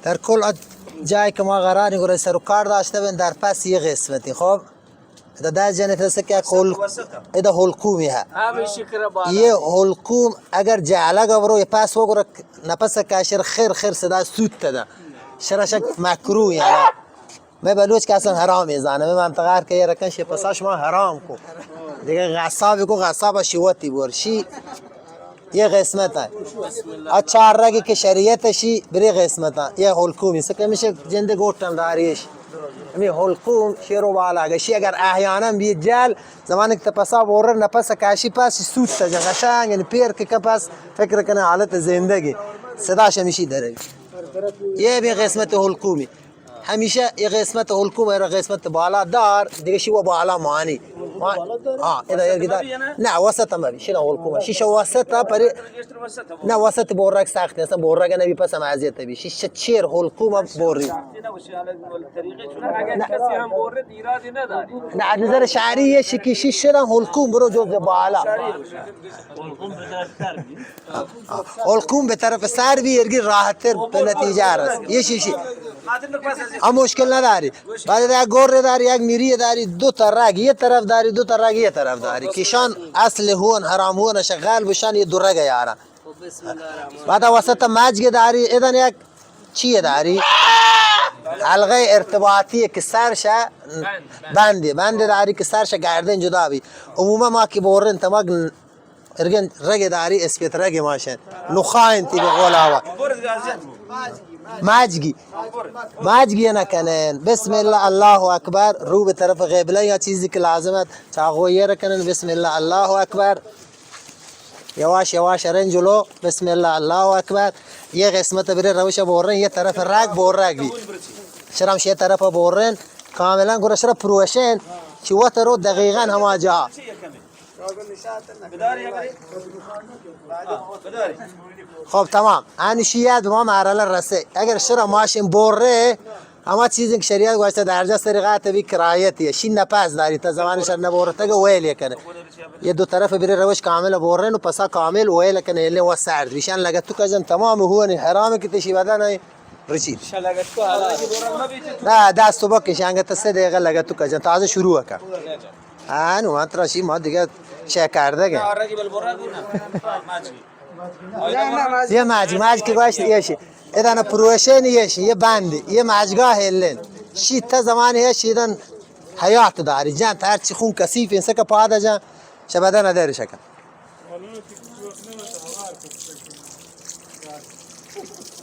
در کل جایی که ما قرار گره سر و کار داشته بین در پس یه قسمتی خب در جنت هست که ایده حلقومی ها یه حلقوم اگر جعله گبرو یه پس وگره نپس کاشر خیر صدا سود تده شرشک مکروه یعنی من بلوچ که اصلا حرام میزنه من منطقه که یه رکنش پساش ما حرام کو دیگه غصابی کو غصاب شیوتی برشی یه قسمت ها چهار رگی که شریعتشی بری قسمت ها یه حلقومی سکه میشه جنده گوشتم داریش می حلقوم شیرو بالا گشی اگر احیانا بید جل زمانی که تپسا بورر نپس کاشی پس سود تجا قشنگ یعنی پیر که پس فکر کنه حالت زندگی صداش میشی داره یه بی قسمت حلقومی همیشه یه قسمت حلقوم یا قسمت بالا دار دیگه شی و بالا مانی نه وسط هم ببین شینا حلقوم شیشه وسط ها پری نه وسط بوررک سختی اصلا بوررک نبی پس هم عذیت بی شیشه چیر حلقوم بوری نه نظر شعری یه شکی شیشه حلقوم برو جز بالا حلقوم به طرف سر بی ارگی راحت تر به نتیجه رسید یه شیشی هم مشکل نداری بعد یک گور داری یک میری داری دو تا رگ یه طرف داری دو تا رگ یه طرف داری کشان اصل هون حرام هون شغال بشن یه دو رگ یارا بعد وسط مجگ داری ایدن یک چیه داری حلقه ارتباطی که سرش بنده داری که سرش گردن جدا بی عموما ما که بورن تمام ارگن رگ داری اسپیت رگ ماشن نخاین تی به قول آوا ماجگی نکنن بسم الله الله اکبر رو به طرف قبله یا چیزی که لازمت چاقویه رکنن بسم الله الله اکبر یواش رن جلو بسم الله الله اکبر یه قسمت بره روش بورن یه طرف رگ بوررگ بی شرم یه طرف بورن کاملا گره شرم پروشن چی وقت رو دقیقا همه جا خب تمام انشیت به ما مرحله رسه اگر شرا ماشین بره اما چیزی که شریعت گوشته درجه سریقات بی کرایتیه شین نپس داری تا زمانش نبوره تا ویل کنه یه دو طرف بری روش کامل بورن و پسا کامل ویل کنه الی و سرد بیشن لگه تو کجن تمام هو حرام که تشی بدن رچید نه دستو بکش انگه تا 3 دقیقه لگه تو کجن تازه شروع کن آنو ماتراشی ما دیگه چه کرده گه یه ماج که گوشت یشی ایدان پروشن یشی یه بندی یه ماجگاه هلن شی تا زمانی هست ایدان حیات داری جان تا هرچی خون کسیف این سکه پاده جان شبده نداری شکن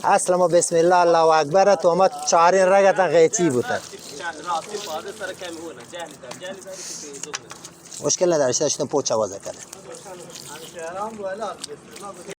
اصلا ما بسم الله الله اکبر تو ما 4 رگتا غیچی بودن مشکل نداره شدن پوچه وازه کنه